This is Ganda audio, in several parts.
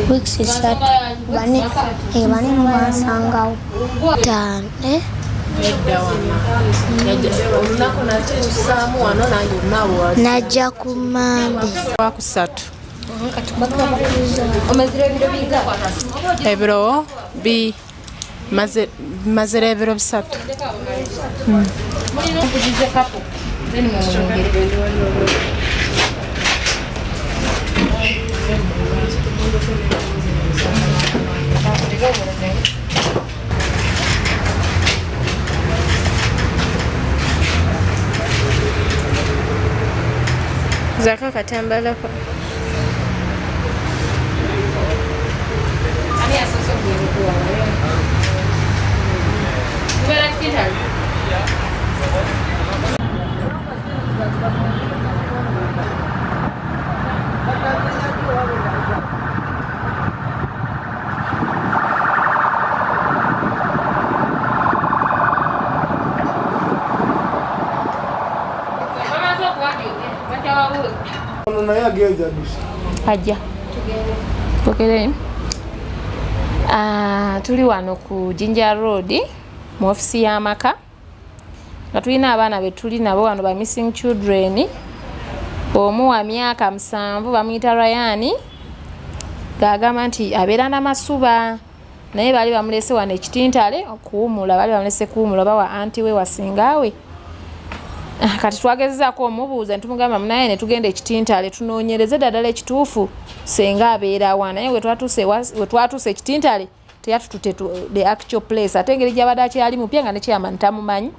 Weeks isatu bane mubasangawo tane najja ku Mande wakusatu ebiro mazire ebiro bisatu. Zaka katambala ko. Ajja tugere tuli wano ku Jinja Road mu ofisi y'amaka nga tulina abaana be tuli nabo wano ba missing children. Omu wa myaka 7 bamuyita Ryan gagamba nti abeera n'amasuba naye bali bamulese wano ekitintale okuwumula, bali bamulese kuwumula bawa anti we wasingawe. Kati twagezezako omubuuza ntumugamba munaye ne tugenda ekitintale tunoonyereze ddala ekituufu senga abeera wa, naye we twatuuse ekitintale teyatutute the actual place ate engeri gy'abadde akyali mupya nga ne chairman tamumanyi.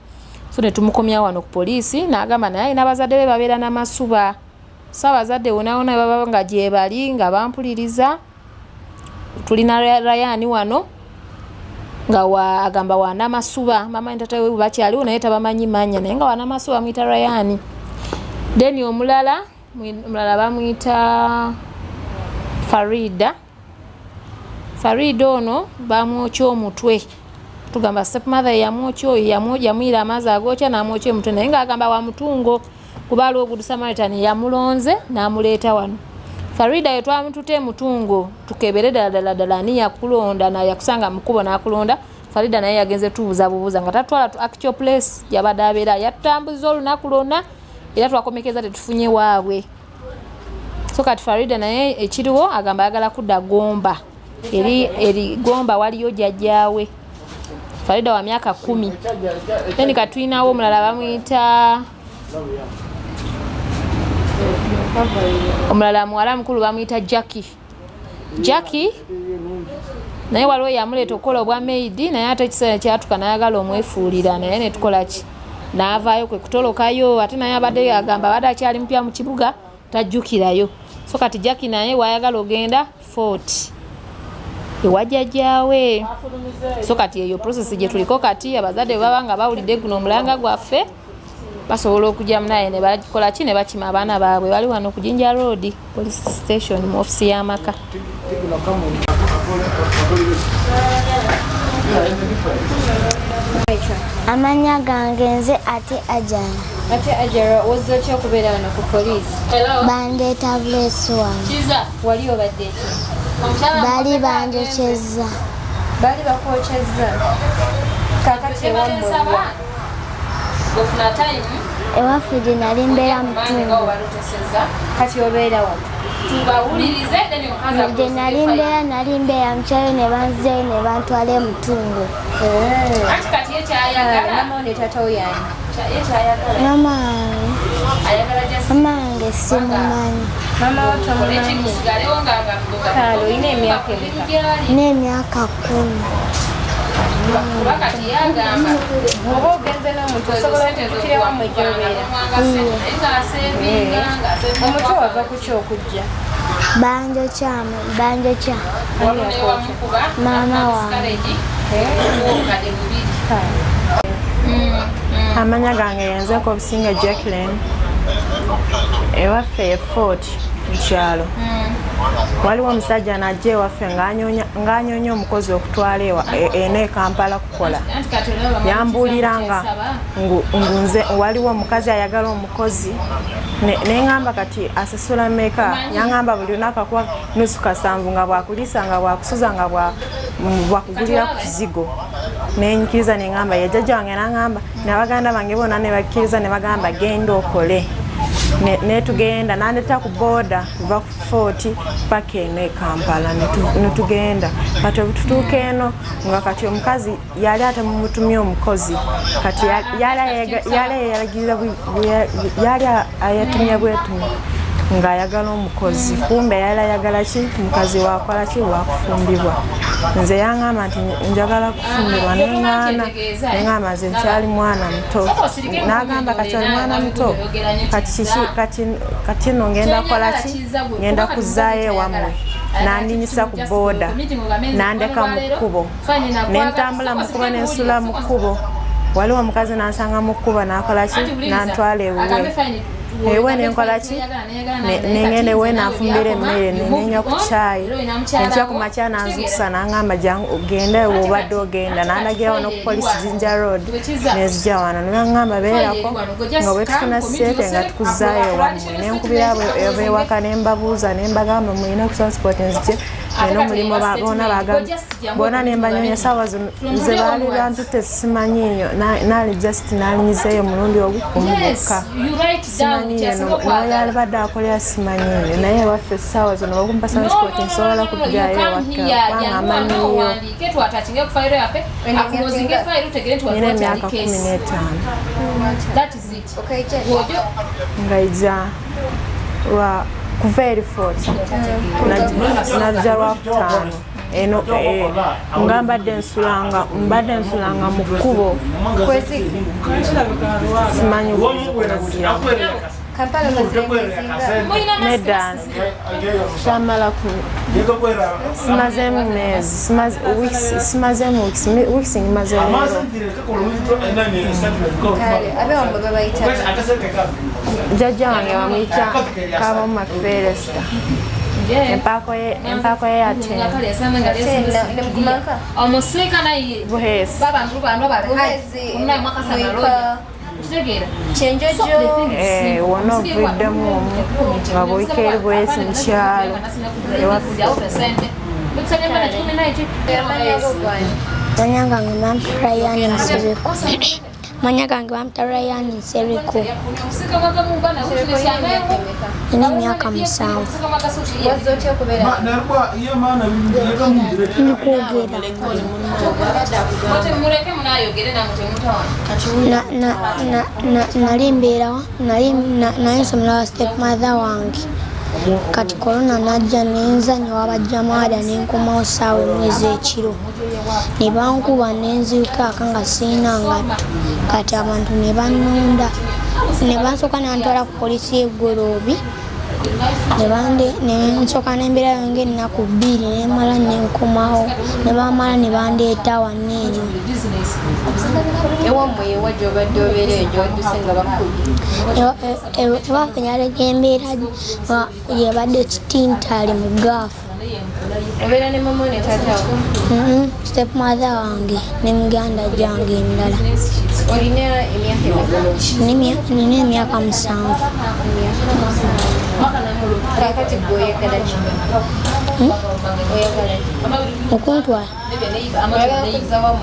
So ne tumukomya wano ku poliisi n'agamba naye n'abazadde be babeera n'amasuba. So abazadde wona baba nga gye bali nga bampuliriza. Tulina Ryan wano nga agamba wana masuba mama ntata we bakyaliwo naye tabamanyi manya naye nga wana masuba mwita Ryan. Then omulala bamwita Farida ono bamwokya omutwe. Tugamba stepmother yamwira amazzi agokya n'amwokya omutwe naye nga agamba wa mutungo kuba aliwo Good Samaritan yamulonze n'amuleeta wano. Farida ye twamutute mutungo tukebere ddala ani yakulonda na yakusanga mukubo n'akulonda. Farida naye yagenze tubuuza nga tatwala tu actual place yabadde abeera yatambuza olunaku lwonna era twakomekeza tetufunye waabwe. So kati Farida naye ekiriwo agamba ayagala kudda Gomba. Eri Gomba waliyo jjajjaawe. Farida wa myaka 10. Then katwinawo omulala bamuyita omulala muwala mukulu bamuyita Jackie naye waliwo yamuleeta okukola obwa maid naye ate ekiseera kyatuka nayagala omwefuulira naye ne tukola ki n'avaayo kwe kutolokayo ate naye abadde agamba abadde akyali mpya mu kibuga tajjukirayo. So kati Jackie naye wayagala ogenda Fort ewajjajjaawe. So kati eyo process gye tuliko kati abazadde baba nga bawulidde guno omulanga gwaffe basobola okujjamu naye ne bakola ki ne bakima abaana baabwe. Bali wano ku Jinja Road Police Station mu ofisi y'amaka. amanya gange nze ate Ajara ozza ki okubeera wano ku police? bandeeta buleesi wano Wali obadde ki? bali banjokyezza Bali bakwokyezza kakati ewammwe ewaffe gye nali mbeera mutungo kati obeera wa? gye nali mbeera mukyayo ne banzeyo ne bantwala emutungo. Mama ne tatawo yani? mama wange simumanyi. Mama wo tomumanyi? Kale olina emyaka emeka? n'emyaka 10. Oba ogenze n'omuntu osobola okujjukira wammwe gy'obeera? Omuti wava ku ki okujja? banjokya maama wange. Amanya gange yanze ko Obusinga Jacqueline ewaffe efort mukyalo waliwo omusajja najja ewaffe ng'anyonya omukozi okutwala eno e Kampala kukola yambuulira nga nze waliwo omukazi ayagala omukozi neŋŋamba kati asasula mmeka yaŋŋamba buli lunaku akuwa nusu kasanvu nga bwakuliisa nga bwakusuza nga bwakugulira ku kizigo nenyikiriza neŋŋamba ye jjajja wange naŋŋamba n'abaganda bange bonna ne bakkiriza ne bagamba genda okole netugenda nandeta ku boda kuva ku fort paka eno e Kampala netugenda kati obututuuka eno nga kati omukazi yali atamumutumye omukozi kati yali ayatumya bwetumya ng'ayagala omukozi kumbe yali ayagala ki omukazi wakola ki wakufumbibwa nze yaŋŋamba nti njagala kufumbirwa neŋŋamba nze nkyali mwana muto n'agamba kati oli mwana muto kati no ngenda kola ki ngenda kuzaayo ewammwe nandinyisa ku booda nandeka mu kkubo nentambula mu kkubo nensula mu kkubo waliwo omukazi nansanga mu kkubo nakola ki nantwala ewe nenkola ki nengenda ewe nanfumbira emmere nenywa ku caayi enkya ku makya nanzukusa naŋŋamba genda ewe obadde ogenda nandagira wano ku polisi Jinja Road nezija wano nebaŋŋamba beerako nga bwetufuna ssente nga tukuzaayo ewammwe nenkubira abewaka nembabuuza nembagamba mulina ku transport nzije eno omulimu boona bagamba boona nembanyonya saawa ze baali bantutte simanyiiyo naali just nalinyizeeyo omulundi ogukka noyali badde akolera simanyiiyo naye ewaffe essaawa zino bakumpa transport nsobola kuddayo ewaka amanyiiyo nina emyaka 15 nga ija kuva eri fort najja lwakutaano eno nga mbadde nsulanga mu kkubo simanyi kuzikunazira nedda samala simazeemu meezi simazeemu wiiki ngimaze jjajja wange bamuyita Kaboma Felesta empaako ye yatenda wona ovuddemu omu nga bw'oyika eri bwesi mukyalo manya gange bampita Ryan Nsereko nina emyaka 7 nali mbeerawa naye nsomera wa stepmother wange kati korona najja nenzanya wabajjamaada nenkomawo saawa emwezi ekiro ne bankuba nenziruka nga sirina ngatto kati abantu ne bannonda ne bansooka nantwala ku polisi y'eggoloobi nensooka nembeera yange ennaku 2 nemala nenkomawo ne bamala ne bandeeta wanneeno ewaffe nyaleka embeera yebadde kitintaali mu gaafu obeera ne mama ne taatawo stepmother wange ne muganda gyange endala olina emyaka nina emyaka 7 kakati gwe oyagala ki oyagala okuntwala oyagala kuzza wamu